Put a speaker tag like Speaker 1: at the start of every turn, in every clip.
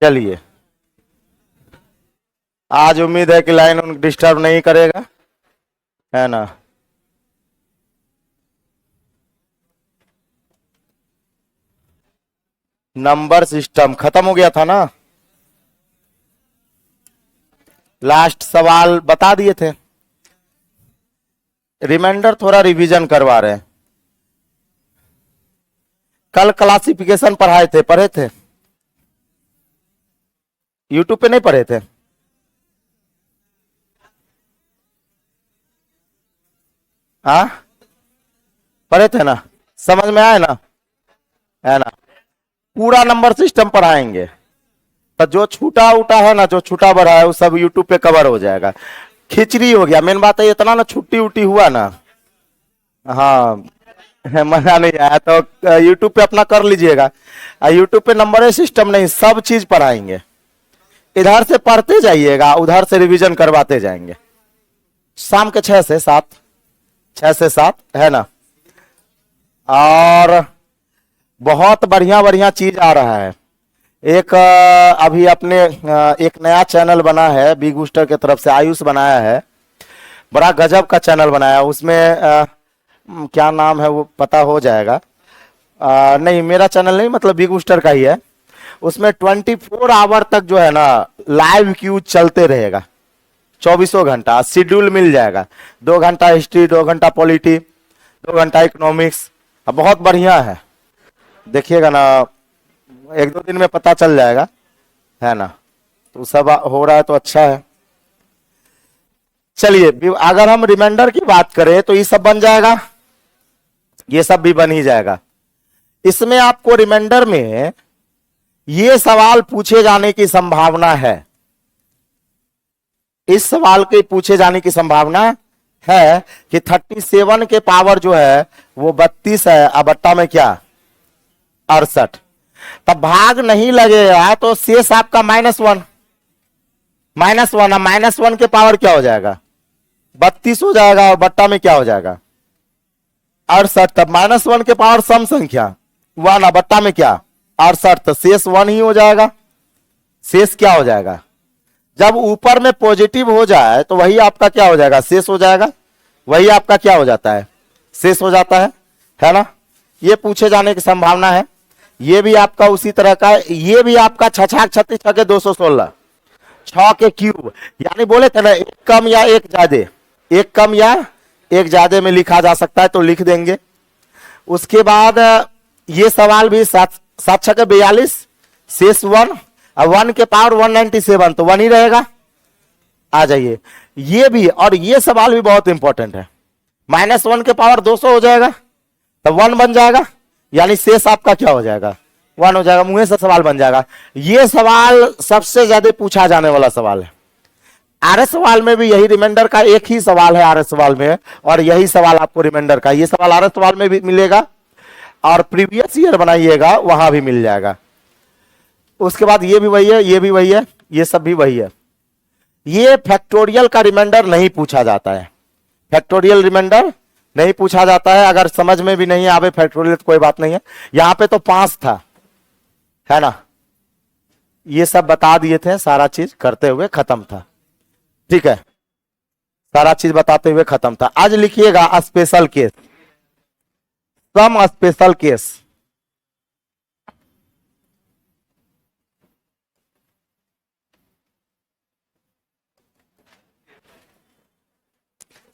Speaker 1: चलिए, आज उम्मीद है कि लाइन उन डिस्टर्ब नहीं करेगा, है ना। नंबर सिस्टम खत्म हो गया था ना, लास्ट सवाल बता दिए थे। रिमाइंडर थोड़ा रिवीजन करवा रहे हैं। कल क्लासिफिकेशन पढ़े थे यूट्यूब पे नहीं पढ़े थे? हाँ, पढ़े थे ना, समझ में आए ना, है ना। पूरा नंबर सिस्टम पढ़ाएंगे, तो जो छूटा उटा है ना, जो छूटा बढ़ा है वो सब यूट्यूब पे कवर हो जाएगा। खिचड़ी हो गया, मेन बात है इतना ना छुट्टी उट्टी हुआ ना। हाँ, मजा नहीं आया तो यूट्यूब पे अपना कर लीजिएगा। यूट्यूब पे नंबर सिस्टम नहीं, सब चीज पढ़ाएंगे। इधर से पढ़ते जाइएगा, उधर से रिवीजन करवाते जाएंगे। शाम के 6 से 7, 6 से 7, है ना। और बहुत बढ़िया बढ़िया चीज आ रहा है। एक अभी अपने एक नया चैनल बना है बिग बूस्टर की तरफ से, आयुष बनाया है, बड़ा गजब का चैनल बनाया। उसमें क्या नाम है वो पता हो जाएगा। नहीं, मेरा चैनल नहीं, मतलब बिग बूस्टर का ही है। उसमें 24 आवर तक जो है ना लाइव क्यूज चलते रहेगा, 24 घंटा शेड्यूल मिल जाएगा। 2 घंटा हिस्ट्री, 2 घंटा पॉलिटी, 2 घंटा इकोनॉमिक्स। बहुत बढ़िया है, देखिएगा ना, 1-2 दिन में पता चल जाएगा, है ना। तो सब हो रहा है तो अच्छा है। चलिए, अगर हम रिमाइंडर की बात करें तो ये सब बन जाएगा, ये सब भी बन ही जाएगा। इसमें आपको रिमाइंडर में ये सवाल पूछे जाने की संभावना है, इस सवाल के पूछे जाने की संभावना है कि 37 के पावर जो है वो 32 है, अब बट्टा में क्या 68। तब भाग नहीं लगेगा तो शेष आपका -1, -1 के पावर क्या हो जाएगा 32 हो जाएगा, और बट्टा में क्या हो जाएगा 68। तब -1 के पावर सम संख्या 1, बट्टा में क्या 68, तो शेष 1 ही हो जाएगा। शेष क्या हो जाएगा, जब ऊपर में पॉजिटिव हो जाए तो वही आपका क्या हो जाएगा, शेष हो जाएगा। वही आपका क्या हो जाता है, शेष हो जाता है ना। ये पूछे जाने की संभावना है। ये भी आपका उसी तरह का है। ये भी आपका 6 36 6 के 216, 6 के क्यूब, यानी बोले थे ना एक कम या एक ज्यादा, एक कम या एक ज्यादा में लिखा जा सकता है, तो लिख देंगे। उसके बाद ये सवाल भी 7 7 6 के 42, शेष 1, और 1 के पावर 197, तो 1 ही रहेगा। आ जाइए, ये भी, और ये सवाल भी बहुत इंपॉर्टेंट है। -1 के पावर 200 हो जाएगा, तो 1 बन जाएगा, यानी शेष आपका क्या हो जाएगा 1 हो जाएगा। मुंह से सवाल बन जाएगा। ये सवाल सबसे ज्यादा पूछा जाने वाला सवाल है। आरएस सवाल में भी यही रिमाइंडर का एक ही सवाल है आरएस सवाल में, और यही सवाल आपको रिमाइंडर का, ये सवाल आरएस सवाल में भी मिलेगा, और प्रीवियस ईयर बनाइएगा वहां भी मिल जाएगा। उसके बाद ये भी वही है, ये भी वही है, ये सब भी वही है। ये फैक्टोरियल का रिमाइंडर नहीं पूछा जाता है, फैक्टोरियल रिमाइंडर नहीं पूछा जाता है। अगर समझ में भी नहीं आवे फैक्टोरियल तो कोई बात नहीं है। यहां पे तो 5 था, है ना। ये सब बता दिए थे, सारा चीज करते हुए खत्म था, ठीक है, सारा चीज बताते हुए खत्म था। आज लिखिएगा special case, some special case.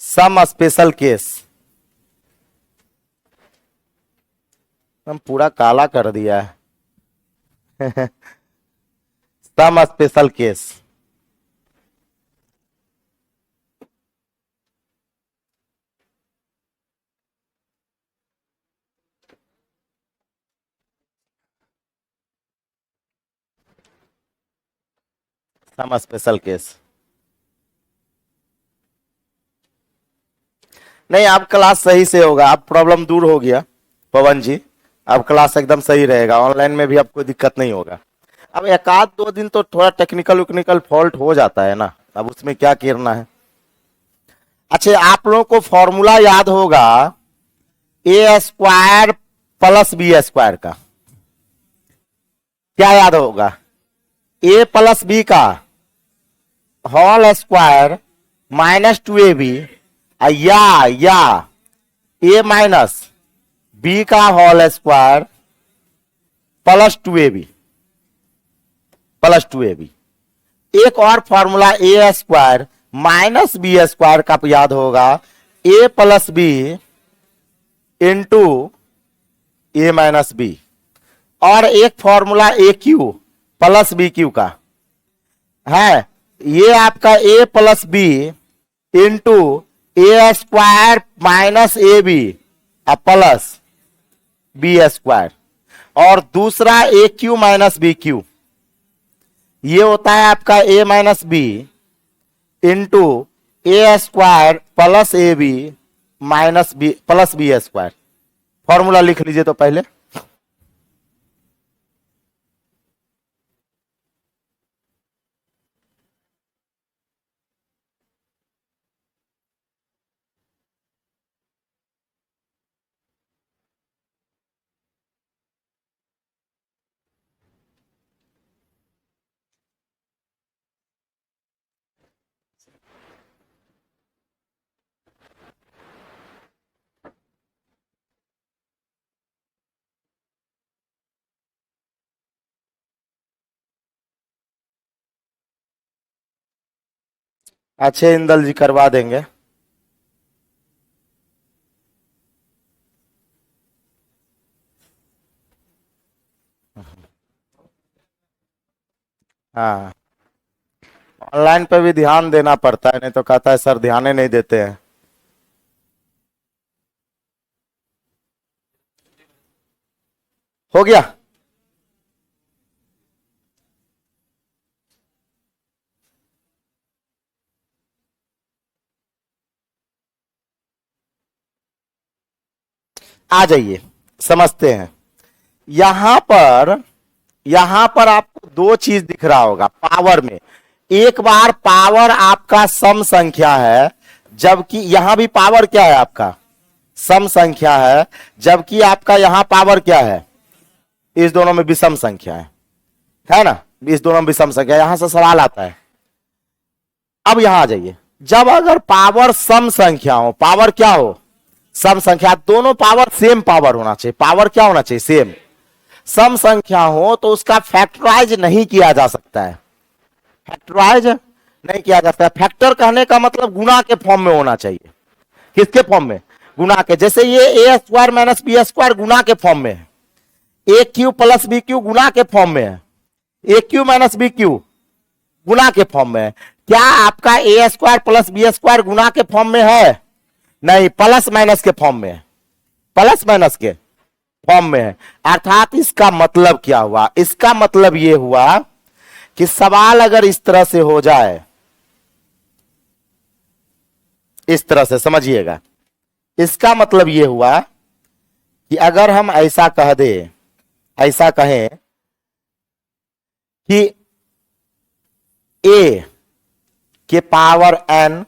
Speaker 1: Some special case, हम पूरा काला कर दिया है। Some special case, some special case. नहीं, अब क्लास सही से होगा, अब प्रॉब्लम दूर हो गया पवन जी, अब क्लास एकदम सही रहेगा। ऑनलाइन में भी आपको दिक्कत नहीं होगा। अब 1-2 दिन तो थोड़ा टेक्निकल फॉल्ट हो जाता है ना, अब उसमें क्या करना है। अच्छा, आप लोगों को फॉर्मूला याद होगा a² + b² का, क्या याद होगा ए प्लस बी का होल स्क्वायर माइनस 2ab या ए माइनस बी का होल स्क्वायर प्लस 2ab एक और formula A square minus B square का याद होगा, A plus B into A minus B, और एक formula A Q plus B Q का है, ये आपका A plus B into A square minus A B plus B square, और दूसरा A cube minus B Q, ये होता है आपका A minus B into A square plus A B minus B plus B square. Formula लिख लीजिए तो पहले, अच्छे इंदल जी करवा देंगे। हाँ, ऑनलाइन पे भी ध्यान देना पड़ता है, नहीं तो कहता है सर ध्यान ही नहीं देते हैं। हो गया? आ जाइए, समझते हैं। यहां पर आपको दो चीज दिख रहा होगा पावर में। एक बार पावर आपका सम संख्या है, जबकि यहां भी पावर क्या है आपका सम संख्या है, जबकि आपका यहां पावर क्या है, इस दोनों में विषम संख्या है ना, इस दोनों में विषम संख्या। यहां से सवाल आता है, अब यहां आ जाइए, जब अगर पावर सम संख्या हो, पावर क्या हो सम संख्या, दोनों पावर सेम पावर होना चाहिए, पावर क्या होना चाहिए सेम। सम संख्या हो तो उसका फैक्टराइज नहीं किया जा सकता है, फैक्टराइज नहीं किया जा सकता। फैक्टर कहने का मतलब गुणा के फॉर्म में होना चाहिए। किसके फॉर्म में? गुणा के। जैसे ये ए स्क्वायर माइनस बी स्क्वायर गुणा के फॉर्म में है, A Q plus B Q गुणा के फॉर्म में है, A cube minus B Q गुणा के फॉर्म में है। क्या आपका ए स्क्वायर प्लस बी स्क्वायर गुणा के फॉर्म में है? नहीं, प्लस माइनस के फॉर्म में है, प्लस माइनस के फॉर्म में है। अर्थात इसका मतलब क्या हुआ? इसका मतलब यह हुआ कि सवाल अगर इस तरह से हो जाए, इस तरह से समझिएगा, इसका मतलब यह हुआ कि अगर हम ऐसा कह दे, ऐसा कहें कि a के पावर n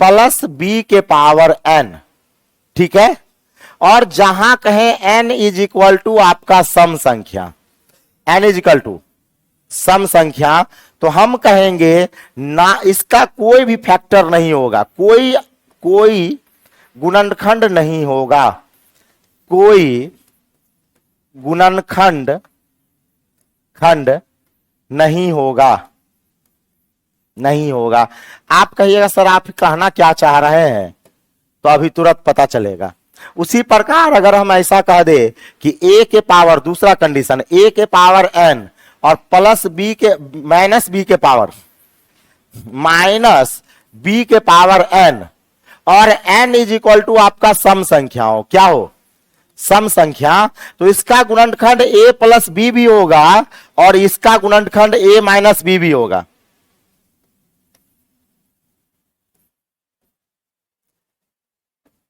Speaker 1: प्लस b के पावर n, ठीक है, और जहां कहें n इज इक्वल टू आपका सम संख्या, n is equal to some संख्या, तो हम कहेंगे ना इसका कोई भी फैक्टर नहीं होगा, कोई गुणनखंड नहीं होगा, कोई गुणनखंड नहीं होगा, नहीं होगा। आप कहिएगा सर आप कहना क्या चाह रहे हैं, तो अभी तुरंत पता चलेगा। उसी प्रकार अगर हम ऐसा कह दे कि a के पावर, दूसरा कंडीशन, a के पावर n और प्लस b के माइनस b के पावर माइनस b के पावर n, और n इज इक्वल टू आपका सम संख्या हो, क्या हो सम संख्या, तो इसका गुणनखंड a प्लस बी भी होगा और इसका गुणनखंड a माइनस बी भी होगा।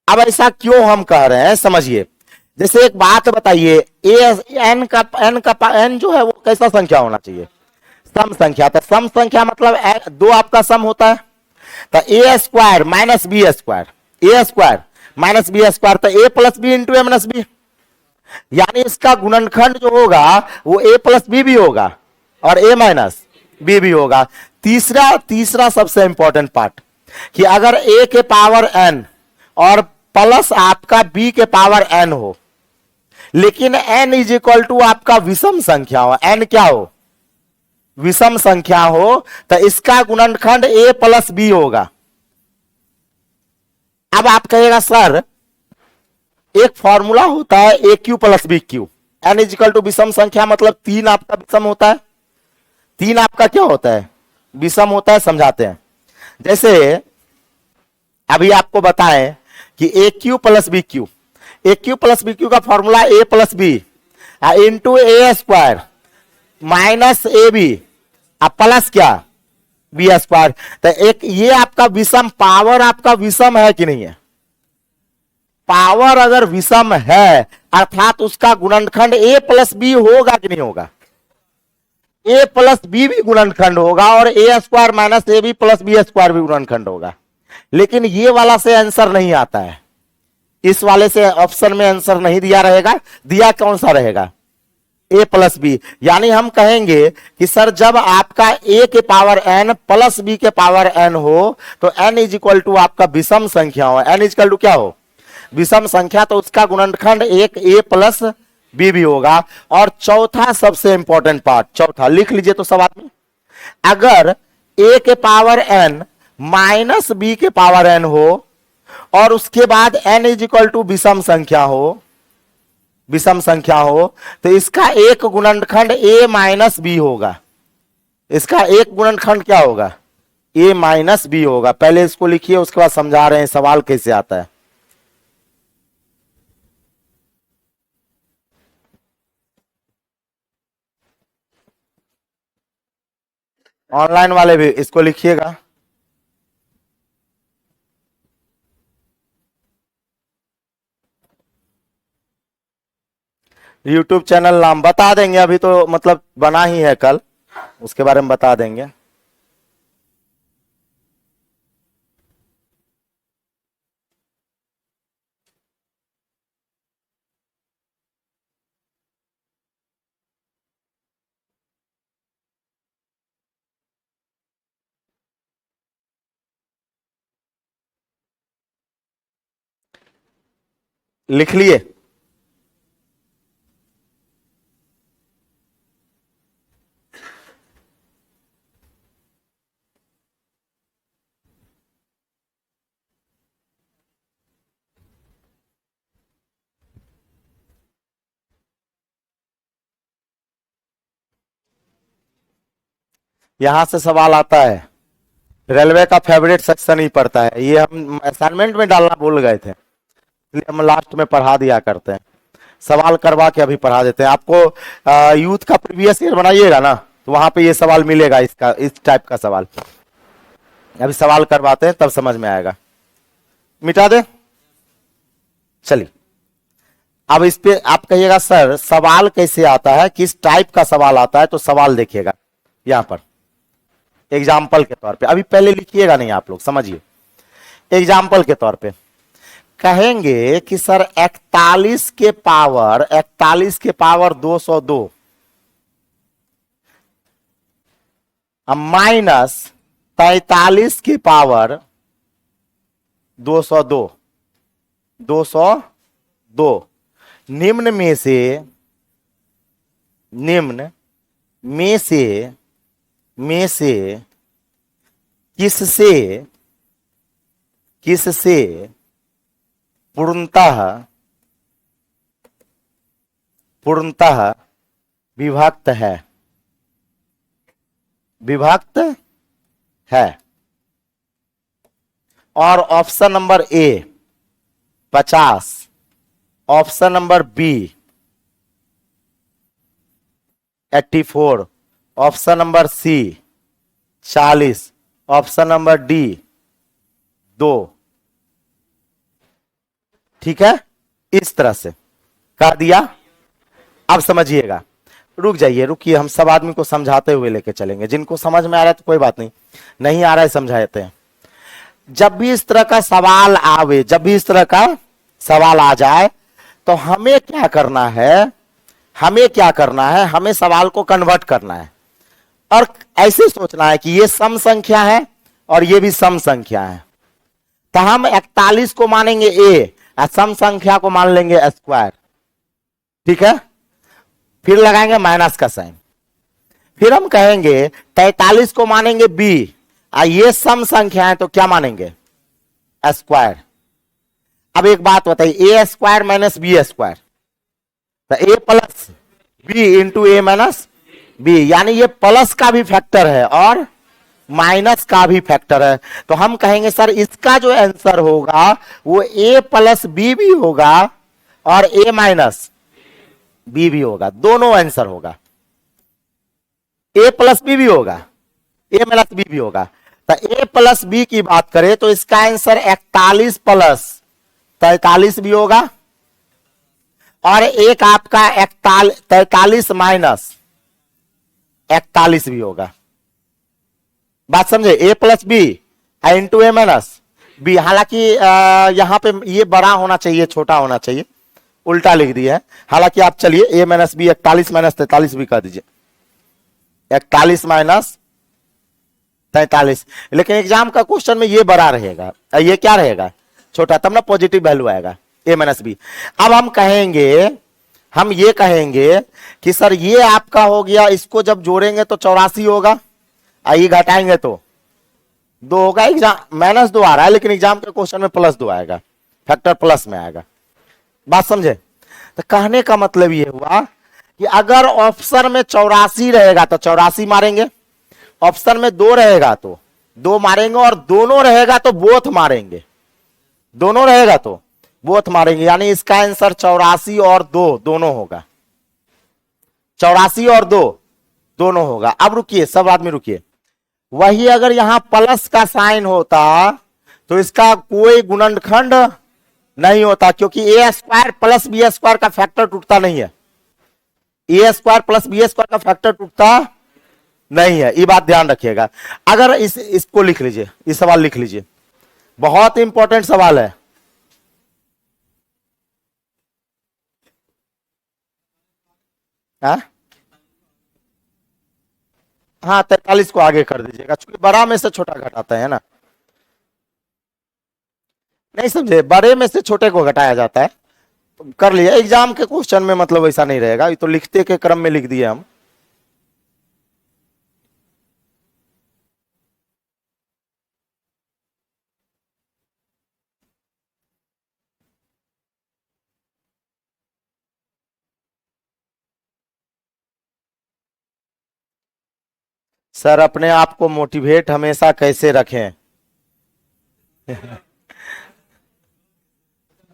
Speaker 1: अब ऐसा क्यों हम कह रहे हैं समझिए। जैसे एक बात बताइए, n जो है वो कैसा संख्या होना चाहिए? सम संख्या। तो सम संख्या मतलब दो आपका सम होता है, तो A square minus B square, A square minus B square, तो ए plus B into A minus B, यानी इसका गुणनखंड जो होगा वो ए प्लस बी भी होगा, और a माइनस b भी होगा। तीसरा तीसरा सबसे इंपॉर्टेंट पार्ट कि अगर a के पावर n और प्लस आपका b के पावर n हो, लेकिन n इज इक्वल टू आपका विषम संख्या हो, n क्या हो, विषम संख्या हो, तो इसका गुणनखंड a प्लस b होगा। अब आप कहेगा सर एक फॉर्मूला होता है A Q plus B cube, N is equal to विषम संख्या मतलब 3 आपका विषम होता है, 3 आपका क्या होता है, विषम होता है। समझाते हैं, जैसे अभी आपको बताएं कि A Q plus B Q, A Q plus B Q का formula A plus B into A square minus A B plus क्या बी स्क्वायर। तो एक ये आपका विषम, पावर आपका विषम है कि नहीं है, पावर अगर विषम है अर्थात उसका गुणनखंड a प्लस बी होगा कि नहीं होगा, a प्लस बी भी गुणनखंड होगा और A square minus A B plus B square भी गुणनखंड होगा। लेकिन ये वाला से आंसर नहीं आता है, इस वाले से ऑप्शन में आंसर नहीं दिया रहेगा, दिया कौन सा रहेगा, a प्लस बी। यानी हम कहेंगे कि सर जब आपका a के पावर n प्लस b के पावर n हो तो n इज इक्वल टू आपका विषम संख्या हो, n इज इक्वल टू क्या हो, विषम संख्या, तो उसका गुणनखंड एक a प्लस b भी होगा। और चौथा सबसे इंपॉर्टेंट पार्ट, चौथा लिख लीजिए तो सब आदमी, अगर a के पावर n माइनस b के पावर n हो और उसके बाद n इज इक्वल टू विषम संख्या हो, विषम संख्या हो, तो इसका एक गुणनखंड a माइनस बी होगा, इसका एक गुणनखंड क्या होगा, a माइनस बी होगा। पहले इसको लिखिए, उसके बाद समझा रहे हैं सवाल कैसे आता है। ऑनलाइन वाले भी इसको लिखिएगा। यूट्यूब चैनल नाम बता देंगे, अभी तो मतलब बना ही है, कल उसके बारे में बता देंगे। लिख लिए, यहां से सवाल आता है, रेलवे का फेवरेट सेक्शन ही पड़ता है, ये हम असाइनमेंट में डालना भूल गए थे, इसलिए हम लास्ट में पढ़ा दिया करते हैं, सवाल करवा के अभी पढ़ा देते हैं आपको। यूथ का प्रीवियस ईयर बनाइएगा ना, तो वहां पे ये सवाल मिलेगा, इसका इस टाइप का सवाल अभी सवाल करवाते हैं तब समझ में आएगा। मिटा दे, चलिए अब इस पे आप कहिएगा सर सवाल कैसे आता है, किस टाइप का सवाल आता है, तो सवाल देखिएगा यहां पर एग्जाम्पल के तौर पे, अभी पहले लिखिएगा नहीं आप लोग, समझिए। एग्जाम्पल के तौर पे कहेंगे कि सर 41 के पावर 202 माइनस 43 के पावर 202 निम्न में से किससे पूर्णतः विभक्त है। और option number A 50, option number B 84, option number C 40, option number D 2। ठीक है, इस तरह से कर दिया। अब समझिएगा, रुकिए, हम सब आदमी को समझाते हुए लेके चलेंगे, जिनको समझ में आ रहा है तो कोई बात नहीं, नहीं आ रहा है समझाते हैं। जब भी इस तरह का सवाल आवे, जब भी इस तरह का सवाल आ जाए तो हमें क्या करना है, हमें सवाल को कन्वर्ट करना है। और ऐसे सोचना है कि ये सम संख्या है और ये भी सम संख्या है, तो हम 41 को मानेंगे ए और सम संख्या को मान लेंगे स्क्वायर। ठीक है, फिर लगाएंगे माइनस का साइन। फिर हम कहेंगे 43 को मानेंगे बी और ये सम संख्या है तो क्या मानेंगे स्क्वायर। अब एक बात बताइए, ए स्क्वायर माइनस बी स्क्वायर, तो ए plus B into A minus B, यानी ये प्लस का भी फैक्टर है और माइनस का भी फैक्टर है। तो हम कहेंगे सर इसका जो आंसर होगा वो ए प्लस बी भी होगा और ए माइनस बी भी होगा, दोनों आंसर होगा। ए प्लस बी भी होगा, ए माइनस बी भी होगा। तो ए प्लस बी की बात करें तो इसका आंसर 41 प्लस 43 भी होगा और एक आपका 43 माइनस 41 भी होगा। बात समझे, ए plus B into A minus B. हालांकि यहां पे ये बड़ा होना चाहिए छोटा होना चाहिए, उल्टा लिख दिया है। हालांकि आप चलिए ए माइनस बी 41 माइनस 43 भी कर दीजिए, 41 माइनस 43। लेकिन एग्जाम का क्वेश्चन में ये बड़ा रहेगा, ये क्या रहेगा छोटा, तब ना पॉजिटिव वैल्यू आएगा ए माइनस बी। अब हम ये कहेंगे कि सर ये आपका हो गया, इसको जब जोड़ेंगे तो 84 होगा, ये घटाएंगे तो 2 होगा। एग्जाम माइनस 2 आ रहा है लेकिन एग्जाम के क्वेश्चन में प्लस 2 आएगा, फैक्टर प्लस में आएगा। बात समझे, तो कहने का मतलब ये हुआ कि अगर ऑप्शन में 84 रहेगा तो 84 मारेंगे, ऑप्शन में 2 रहेगा तो 2 मारेंगे और दोनों रहेगा तो बोथ मारेंगे, दोनों रहेगा तो बोथ मारेंगे। यानी इसका आंसर 84 और 2 दोनों होगा, 84 और 2 दोनों होगा। अब रुकिए, सब आदमी रुकिए, वही अगर यहां प्लस का साइन होता तो इसका कोई गुणनखंड नहीं होता, क्योंकि ए स्क्वायर प्लस बी स्क्वायर का फैक्टर टूटता नहीं है, ए स्क्वायर प्लस बी स्क्वायर का फैक्टर टूटता नहीं है, ये बात ध्यान रखिएगा। अगर इसको लिख लीजिए, इस सवाल लिख लीजिए, बहुत इंपॉर्टेंट सवाल है। हाँ 43 को आगे कर दीजिएगा, क्योंकि बड़ा में से छोटा घटाता है ना, नहीं समझे, बड़े में से छोटे को घटाया जाता है। तो कर लिया, एग्जाम के क्वेश्चन में मतलब ऐसा नहीं रहेगा, ये तो लिखते के क्रम में लिख दिए हम। सर अपने आप को मोटिवेट हमेशा कैसे रखें?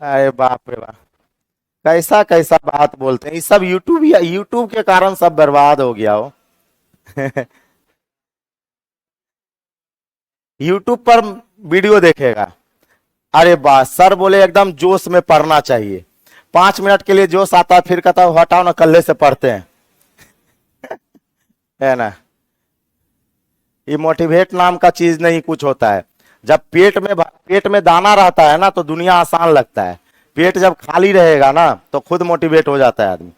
Speaker 1: अरे बाप रे बाप, कैसा कैसा बात बोलते हैं, ये सब यूट्यूब के कारण सब बर्बाद हो गया हो। यूट्यूब पर वीडियो देखेगा, अरे बात सर बोले एकदम जोश में पढ़ना चाहिए, 5 मिनट के लिए जोश आता है फिर कहता है हटाओ ना कल्ले से पढ़ते हैं। है ना, ये मोटिवेट नाम का चीज नहीं कुछ होता है। जब पेट में दाना रहता है ना तो दुनिया आसान लगता है, पेट जब खाली रहेगा ना तो खुद मोटिवेट हो जाता है आदमी।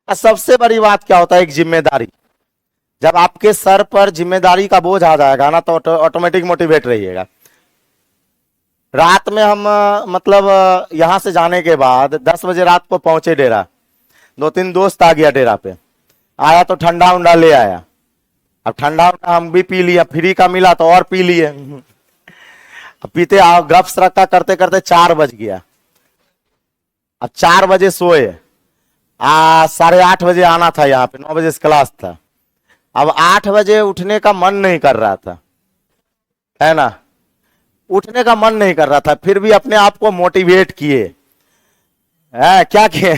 Speaker 1: और सबसे बड़ी बात क्या होता है, एक जिम्मेदारी, जब आपके सर पर जिम्मेदारी का बोझ आ जाएगा ना तो ऑटोमेटिक मोटिवेट रहिएगा। रात में हम मतलब यहां से जाने के बाद 10 बजे रात को पहुंचे डेरा, 2-3 दोस्त आ गया डेरा पे, आया तो ठंडा उंडा ले आया। अब ठंडा उंडा हम भी पी लिया, फ्री का मिला तो और पी लिए। अब पीते गप्स रखा करते करते 4 बज गया। अब 4 बजे सोए, 8:30 बजे आना था यहाँ पे, 9 बजे से क्लास था। अब 8 बजे उठने का मन नहीं कर रहा था, है ना, उठने का मन नहीं कर रहा था, फिर भी अपने आप को मोटिवेट किए, है क्या किए?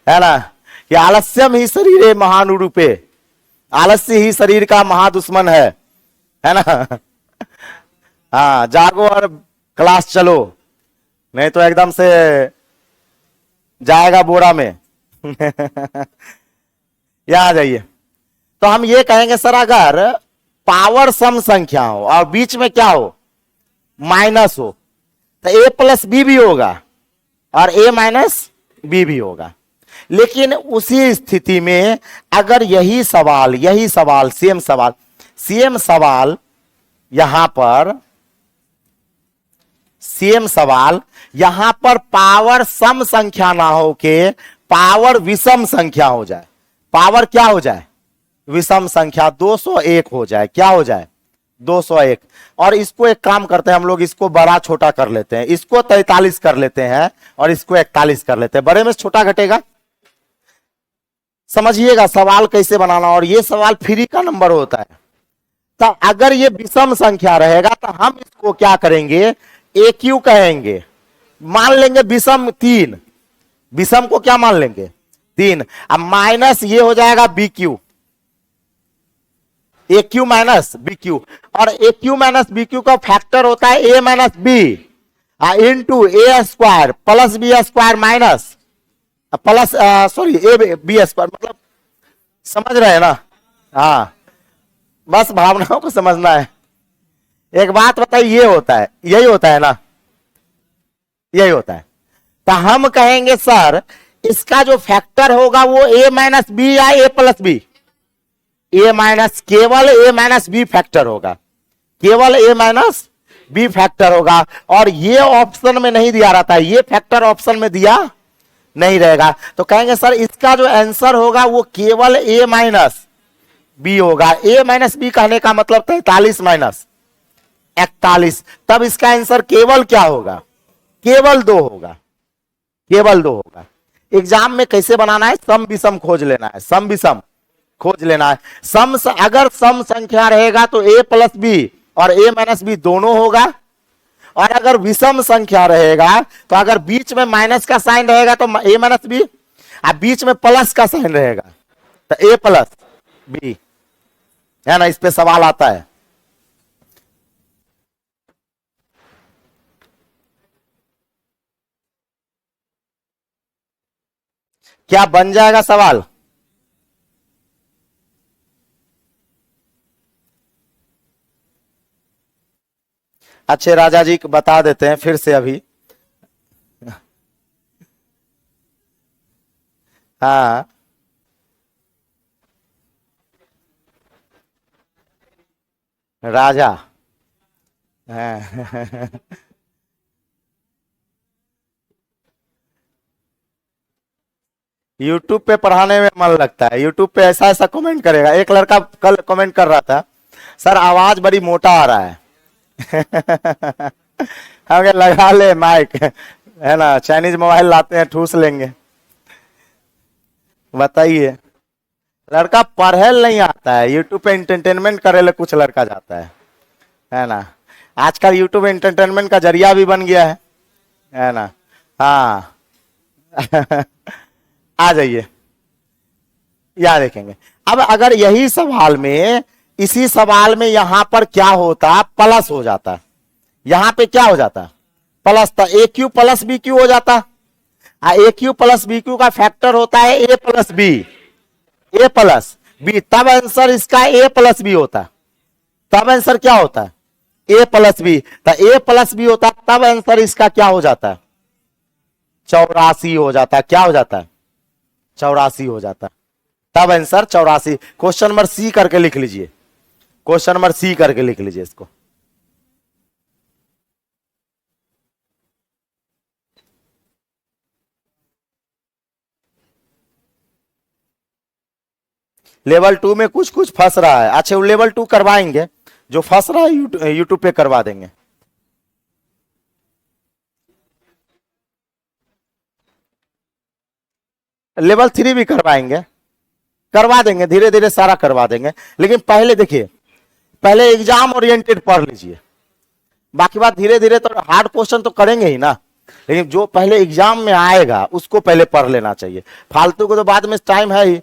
Speaker 1: है ना, कि आलस्यम ही शरीर महानुरूपे, आलस्य ही शरीर का महादुश्मन है ना। हाँ जागो और क्लास चलो, नहीं तो एकदम से जाएगा बोरा में। यहां जाइए, तो हम ये कहेंगे सर अगर पावर सम संख्या हो और बीच में क्या हो माइनस हो, तो ए प्लस बी भी होगा और ए माइनस बी भी होगा। लेकिन उसी स्थिति में अगर यही सवाल सेम सवाल यहां पर पावर सम संख्या ना हो के पावर विषम संख्या हो जाए, पावर क्या हो जाए, विषम संख्या 201 हो जाए, क्या हो जाए 201। और इसको एक काम करते हैं हम लोग, इसको बड़ा छोटा कर लेते हैं, इसको 43 कर लेते हैं और इसको 41 कर लेते हैं, बड़े में छोटा घटेगा। समझिएगा सवाल कैसे बनाना, और ये सवाल फ्री का नंबर होता है। तो अगर ये विषम संख्या रहेगा तो हम इसको क्या करेंगे, ए क्यू कहेंगे, मान लेंगे विषम 3, विषम को क्या मान लेंगे 3, अब माइनस ये हो जाएगा B Q, A cube minus B cube, और A cube minus B Q का फैक्टर होता है A minus B into A square plus B square minus plus sorry A B square, मतलब समझ रहे हैं ना। हाँ बस भावनाओं को समझना है। एक बात बताइए, ये होता है, यही होता है ना, यही होता है। तो हम कहेंगे सर इसका जो फैक्टर होगा वो ए माइनस बी या ए प्लस बी, ए माइनस, केवल ए माइनस बी फैक्टर होगा, केवल ए माइनस बी फैक्टर होगा। और ये ऑप्शन में नहीं दिया रहता है, ये फैक्टर ऑप्शन में दिया नहीं रहेगा। तो कहेंगे सर इसका जो आंसर होगा वो केवल ए माइनस बी होगा। ए माइनस बी कहने का मतलब 43 माइनस 41, तब इसका आंसर केवल क्या होगा, केवल 2 होगा, केवल 2 होगा। एग्जाम में कैसे बनाना है, सम विषम खोज लेना है, सम विषम खोज लेना है। अगर सम संख्या रहेगा तो ए प्लस बी और ए माइनस बी दोनों होगा, और अगर विषम संख्या रहेगा तो अगर बीच में माइनस का साइन रहेगा तो ए माइनस बी, और बीच में प्लस का साइन रहेगा तो ए प्लस बी, है ना। इस पे सवाल आता है। क्या बन जाएगा सवाल? अच्छे राजा जी बता देते हैं फिर से अभी। हाँ राजा, हाँ। यूट्यूब पे पढ़ाने में मन लगता है, यूट्यूब पे ऐसा ऐसा कमेंट करेगा। एक लड़का कल कमेंट कर रहा था, सर आवाज बड़ी मोटा आ रहा है। हमें लगा ले माइक, है ना, चाइनीज मोबाइल लाते हैं ठूस लेंगे। बताइए, लड़का पढ़े नहीं आता है, यूट्यूब पे एंटरटेनमेंट करे ले कुछ लड़का जाता है ना। आजकल यूट्यूब एंटरटेनमेंट का जरिया भी बन गया है ना। हाँ। आ जाइए, या देखेंगे। अब अगर यही सवाल में, इसी सवाल में यहां पर क्या होता, प्लस हो जाता, यहां पे क्या हो जाता प्लस, था ए क्यू प्लस बी क्यू हो जाता। ए क्यू प्लस बी क्यू का फैक्टर होता है ए प्लस बी, ए प्लस बी, तब आंसर इसका ए प्लस बी होता, तब आंसर क्या होता है ए प्लस बी। तो ए प्लस बी होता तब आंसर इसका क्या हो जाता है 84 हो जाता। क्या हो जाता है 84 हो जाता, तब आंसर 84। क्वेश्चन नंबर सी करके लिख लीजिए, क्वेश्चन नंबर सी करके लिख लीजिए इसको। लेवल 2 में कुछ कुछ फंस रहा है। अच्छा, वो लेवल 2 करवाएंगे, जो फंस रहा है यूट्यूब पे करवा देंगे। लेवल 3 भी करवाएंगे, करवा देंगे, धीरे धीरे सारा करवा देंगे। लेकिन पहले देखिए, पहले एग्जाम ओरिएंटेड पढ़ लीजिए, बाकी बात धीरे धीरे। तो हार्ड क्वेश्चन तो करेंगे ही ना, लेकिन जो पहले एग्जाम में आएगा उसको पहले पढ़ लेना चाहिए। फालतू को तो बाद में टाइम है ही,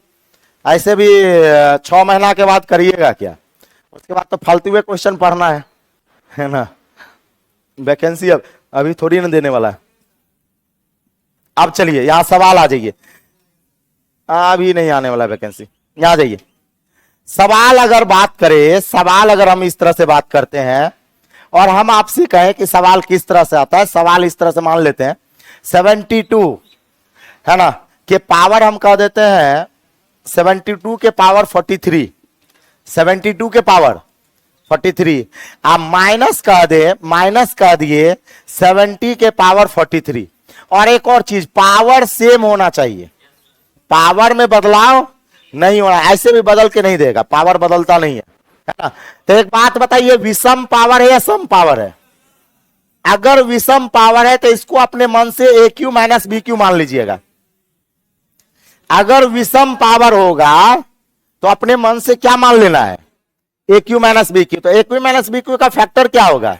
Speaker 1: ऐसे भी 6 महीना के बाद करिएगा क्या, उसके बाद तो फालतू में क्वेश्चन पढ़ना है ना। वैकेंसी अब अभी थोड़ी ना देने वाला है। अब चलिए यहां सवाल आ जाइए, अभी नहीं आने वाला वैकेंसी, यहां जाइए। सवाल अगर बात करें, सवाल अगर हम इस तरह से बात करते हैं और हम आपसे कहें कि सवाल किस तरह से आता है, सवाल इस तरह से मान लेते हैं 72 है ना के पावर हम कह देते हैं 72 के पावर 43, 72 के पावर 43, आप माइनस कह दिए 70 के पावर 43। और एक और चीज, पावर सेम होना चाहिए, पावर में बदलाव नहीं होना, ऐसे भी बदल के नहीं देगा, पावर बदलता नहीं है ना। तो एक बात बताइए, विषम पावर है या सम पावर है? अगर विषम पावर है तो इसको अपने मन से ए क्यू माइनस बी क्यू मान लीजिएगा। अगर विषम पावर होगा तो अपने मन से क्या मान लेना है, A cube minus B Q. तो ए क्यू माइनस बी क्यू का फैक्टर क्या होगा,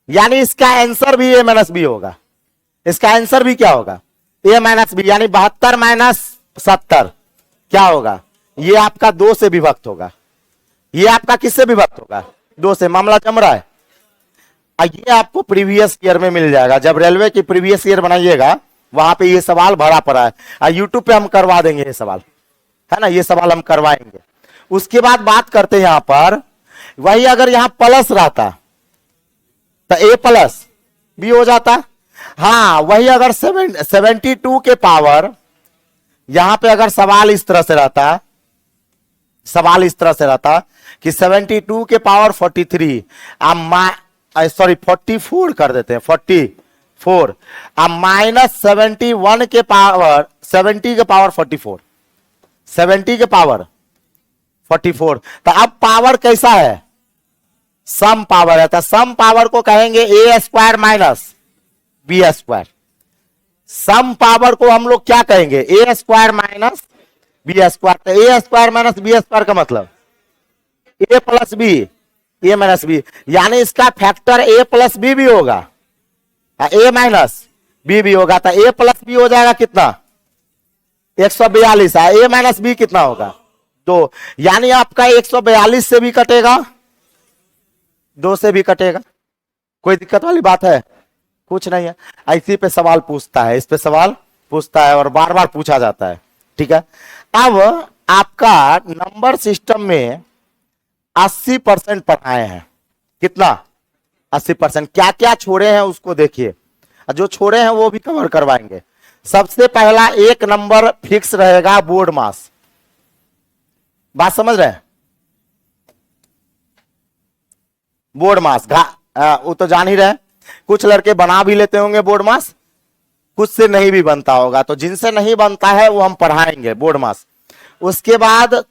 Speaker 1: यानी इसका आंसर भी ए माइनस बी होगा, इसका आंसर भी क्या होगा, ए माइनस बी, यानी 72 माइनस 70 क्या होगा, ये आपका 2 से विभक्त होगा। ये आपका किससे विभक्त होगा, 2 से। मामला जम रहा है। ये आपको प्रीवियस ईयर में मिल जाएगा, जब रेलवे की प्रीवियस ईयर बनाइएगा वहां पे ये सवाल भरा पड़ा है, यूट्यूब पे हम करवा देंगे ये सवाल, है ना, ये सवाल हम करवाएंगे। उसके बाद बात करते हैं यहां पर, वही अगर यहां प्लस रहता तो ए प्लस बी हो जाता। हाँ, वही अगर 72 के पावर, यहां पे अगर सवाल इस तरह से रहता, सवाल इस तरह से रहता कि 72 के पावर 43, सॉरी 44 कर देते हैं, 44 अब माइनस 71 के पावर 70 के पावर 44, 70 के पावर 44। तो अब पावर कैसा है, सम पावर है। तो सम पावर को कहेंगे A square minus B square. सम पावर को हम लोग क्या कहेंगे, A square minus B square. तो A square minus B square का मतलब A plus B, A minus B, यानी इसका फैक्टर ए प्लस बी भी होगा, ए माइनस बी भी होगा। तो ए प्लस बी हो जाएगा कितना, 142 है। ए माइनस बी कितना होगा, 2, यानी आपका 142 से भी कटेगा, 2 से भी कटेगा। कोई दिक्कत वाली बात है, कुछ नहीं है। इसी पे सवाल पूछता है, इस पे सवाल पूछता है और बार बार पूछा जाता है, ठीक है। अब आपका नंबर सिस्टम में 80% पढ़ाए हैं, कितना, 80%। क्या क्या छोड़े हैं उसको देखिए, जो छोड़े हैं वो भी कवर करवाएंगे। सबसे पहला एक नंबर फिक्स रहेगा बोर्ड मास, बात समझ रहे हैं, बोर्ड मास वो तो जान ही रहे। कुछ लड़के बना भी लेते होंगे बोर्ड मास, कुछ से नहीं भी बनता होगा, तो जिनसे नहीं बनता है वो हम पढ़ाएंगे बोर्ड मास। उसके बाद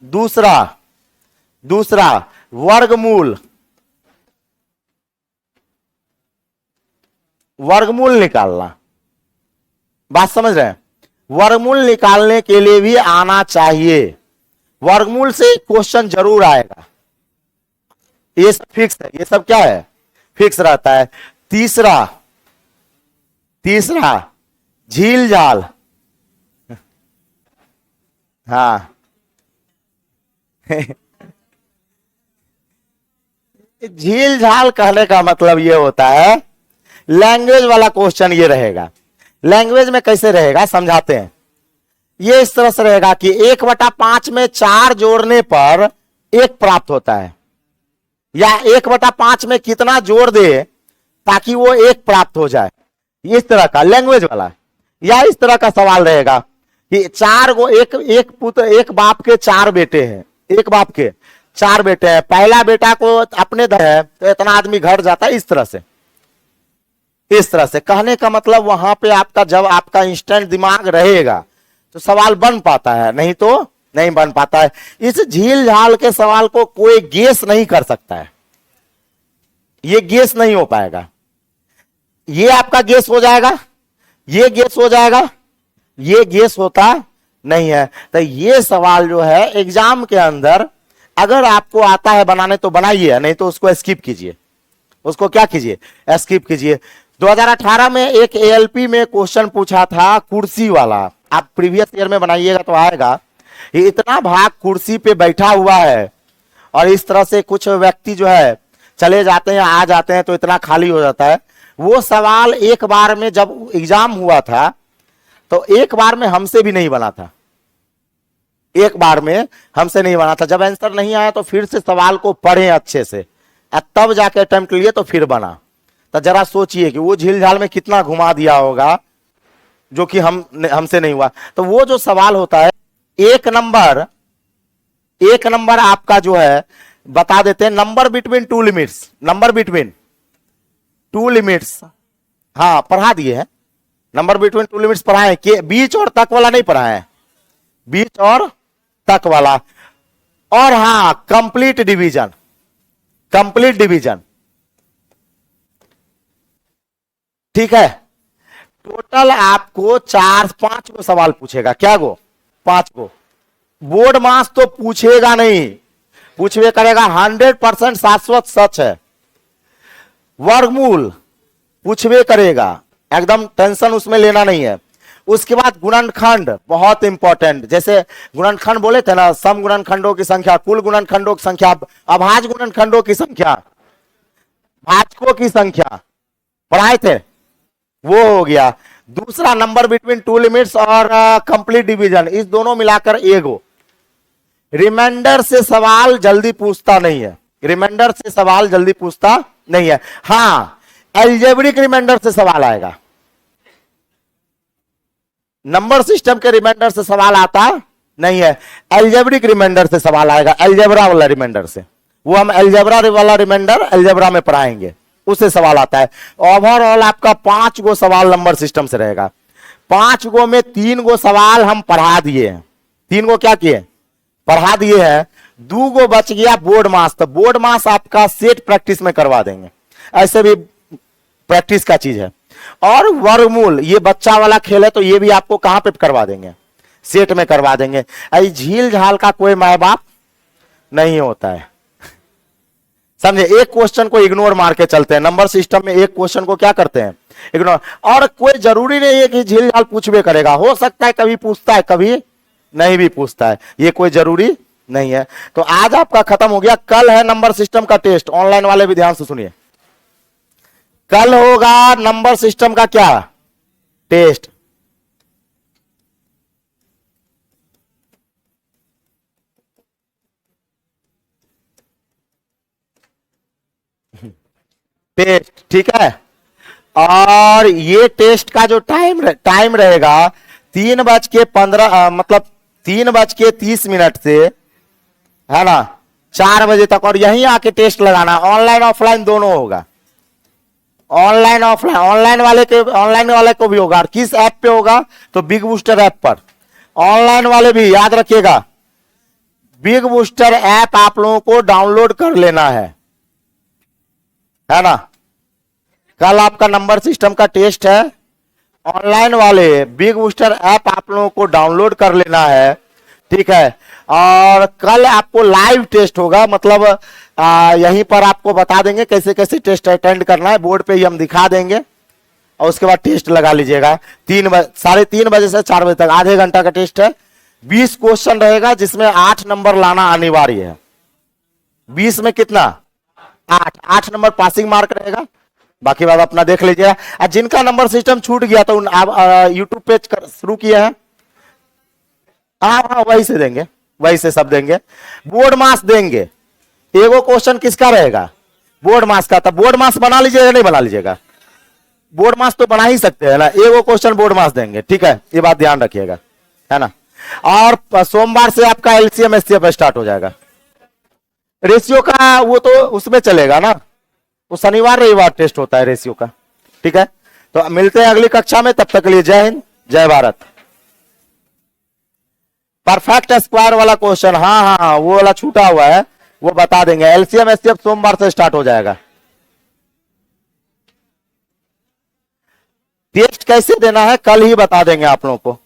Speaker 1: दूसरा वर्गमूल, वर्गमूल निकालना, बात समझ रहे हैं। वर्गमूल निकालने के लिए भी आना चाहिए, वर्गमूल से क्वेश्चन जरूर आएगा, ये सब फिक्स है, ये सब क्या है, फिक्स रहता है। तीसरा झील झाल, हाँ झील झाल कहने का मतलब ये होता है, लैंग्वेज वाला क्वेश्चन ये रहेगा। लैंग्वेज में कैसे रहेगा समझाते हैं। ये इस तरह से रहेगा कि 1/5 में 4 जोड़ने पर 1 प्राप्त होता है, या 1/5 में कितना जोड़ दे ताकि वो 1 प्राप्त हो जाए, इस तरह का लैंग्वेज वाला। या इस तरह का सवाल रहेगा कि 4 को एक पुत्र, एक बाप के 4 बेटे हैं, एक बाप के 4 बेटे हैं, पहला बेटा को अपने है तो इतना आदमी घर जाता है, इस तरह से। इस तरह से कहने का मतलब वहां पे आपका जब आपका इंस्टेंट दिमाग रहेगा तो सवाल बन पाता है, नहीं तो नहीं बन पाता है। इस झील झाल के सवाल को कोई गेस नहीं कर सकता है, ये गेस नहीं हो पाएगा। ये आपका गेस हो जाएगा, ये गेस हो जाएगा, ये गेस होता नहीं है। तो ये सवाल जो है एग्जाम के अंदर अगर आपको आता है बनाने तो बनाइए, नहीं तो उसको स्किप कीजिए, उसको क्या कीजिए, स्किप कीजिए। 2018 में एक एएलपी में क्वेश्चन पूछा था कुर्सी वाला, आप प्रीवियस ईयर में बनाइएगा तो आएगा। ये इतना भाग कुर्सी पे बैठा हुआ है और इस तरह से कुछ व्यक्ति जो है चले जाते हैं, आ जाते हैं, तो इतना खाली हो जाता है। वो सवाल एक बार में जब एग्जाम हुआ था तो एक बार में हमसे भी नहीं बना था, एक बार में हमसे नहीं बना था। जब आंसर नहीं आया तो फिर से सवाल को पढ़ें अच्छे से, तब जाके अटेम्प्ट लिए तो फिर बना। तो जरा सोचिए कि वो झील झाल में कितना घुमा दिया होगा जो कि हमसे नहीं हुआ। तो वो जो सवाल होता है एक नंबर आपका जो है बता देते हैं, number between two limits, number between two limits, हाँ पढ़ा दिए हैं, नंबर बिटवीन टू लिमिट्स पढ़ाए कि बीच और तक वाला नहीं पढ़ाए, बीच और तक वाला। और हाँ कंप्लीट डिवीजन, कंप्लीट डिवीजन, ठीक है। टोटल आपको 4-5 को सवाल पूछेगा, क्या गो 5 को। बोर्ड मास तो पूछेगा नहीं, पूछवे करेगा 100% शाश्वत सच है। वर्गमूल पूछवे करेगा, एकदम टेंशन उसमें लेना नहीं है। उसके बाद गुणनखंड बहुत इंपॉर्टेंट, जैसे गुणनखंड बोले थे ना, सम गुणनखंडों की संख्या, कुल गुणनखंडों की संख्या, अभाज्य गुणनखंडों की संख्या, भाजकों की संख्या पढ़ाए थे, वो हो गया। दूसरा नंबर बिटवीन टू लिमिट्स और कंप्लीट डिवीजन, इस दोनों मिलाकर एगो। रिमाइंडर से सवाल जल्दी पूछता नहीं है, रिमाइंडर से सवाल जल्दी पूछता नहीं है। हाँ एल्जेब्रिक रिमाइंडर से सवाल आएगा, नंबर सिस्टम के रिमाइंडर से सवाल आता नहीं है, एल्जेब्रिक रिमाइंडर से सवाल आएगा, एल्जेब्रा वाला रिमाइंडर से। वो हम एल्जेब्रा वाला रिमाइंडर एल्जेब्रा में पढ़ाएंगे, उससे सवाल आता है। ओवरऑल आपका 5 गो सवाल नंबर सिस्टम से रहेगा। 5 गो में 3 गो सवाल हम पढ़ा दिए हैं, 3 गो क्या किए पढ़ा दिए हैं, 2 गो बच गया बोर्ड मास। तो बोर्ड मास आपका सेट प्रैक्टिस में करवा देंगे, ऐसे भी प्रैक्टिस का चीज है। और वर्गमूल ये बच्चा वाला खेल है, तो ये भी आपको कहां पे करवा देंगे, सेट में करवा देंगे। झील झाल का कोई माए बाप नहीं होता है, समझे। एक क्वेश्चन को इग्नोर मार के चलते हैं, नंबर सिस्टम में एक क्वेश्चन को क्या करते हैं इग्नोर। और कोई जरूरी नहीं है कि झील झाल पूछबे करेगा, हो सकता है कभी पूछता है कभी नहीं भी पूछता है, ये कोई जरूरी नहीं है। तो आज आपका खत्म हो गया। कल है नंबर सिस्टम का टेस्ट, ऑनलाइन वाले भी ध्यान से सुनिए, कल होगा नंबर सिस्टम का क्या टेस्ट। टेस्ट, ठीक है। और ये टेस्ट का जो टाइम रहेगा 3:15 मतलब 3:30 से, है ना, 4 बजे तक। और यहीं आके टेस्ट लगाना, ऑनलाइन ऑफलाइन दोनों होगा, ऑनलाइन ऑफलाइन। ऑनलाइन वाले को भी होगा। किस ऐप पे होगा, तो बिग बूस्टर ऐप पर। ऑनलाइन वाले भी याद रखिएगा, बिग बूस्टर ऐप आप लोगों को डाउनलोड कर लेना है ना। कल आपका नंबर सिस्टम का टेस्ट है, ऑनलाइन वाले बिग बूस्टर ऐप आप लोगों को डाउनलोड कर लेना है, ठीक है। और कल आपको लाइव टेस्ट होगा, मतलब यहीं पर आपको बता देंगे कैसे कैसे टेस्ट अटेंड करना है, बोर्ड पे ही हम दिखा देंगे। और उसके बाद टेस्ट लगा लीजिएगा 3:30 बजे से 4 बजे तक, आधे घंटा का टेस्ट है। 20 क्वेश्चन रहेगा, जिसमें 8 नंबर लाना अनिवार्य है। 20 में कितना 8 नंबर पासिंग मार्क रहेगा, बाकी बात अपना देख लीजिएगा। जिनका नंबर सिस्टम छूट गया तो आप यूट्यूब पे शुरू किए हैं, हाँ वही से देंगे, वही से सब देंगे। बोर्ड मास देंगे, एगो क्वेश्चन किसका रहेगा, बोर्ड मास का। तो बोर्ड मास बना लीजिएगा नहीं बना लीजिएगा, बोर्ड मास तो बना ही सकते हैं ना, एगो क्वेश्चन बोर्ड मास देंगे, ठीक है, ये बात ध्यान रखिएगा, है ना। और सोमवार से आपका एलसीएम एससीएफ स्टार्ट हो जाएगा। रेशियो का वो तो उसमें चलेगा ना, वो शनिवार रविवार टेस्ट होता है रेशियो का, ठीक है। तो मिलते हैं अगली कक्षा में, तब तक के लिए जय हिंद जय भारत। परफेक्ट स्क्वायर वाला क्वेश्चन, हाँ वो वाला छूटा हुआ है, वो बता देंगे। एलसीएम एससीएफ सोमवार से स्टार्ट हो जाएगा। टेस्ट कैसे देना है कल ही बता देंगे आप लोगों को।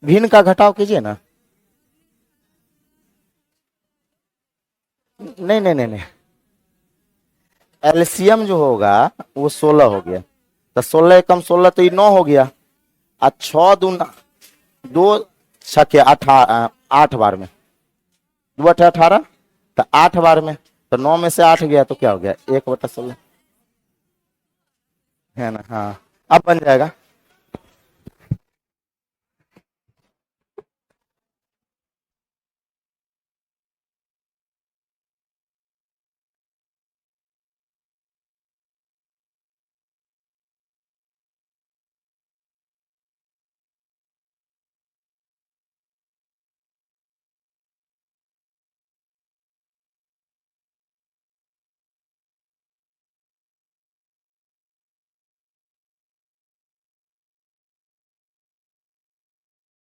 Speaker 1: भिन्न का घटाव कीजिए ना, नहीं, एलसीएम जो होगा वो 16 हो गया, तो 16 कम 16 तो ये 9 हो गया। 6 दूना 2 छके 8 बार में, 2 8 18, तो 8 बार में, तो 9 में से 8 गया तो क्या हो गया 1/16, है ना। हाँ अब बन जाएगा।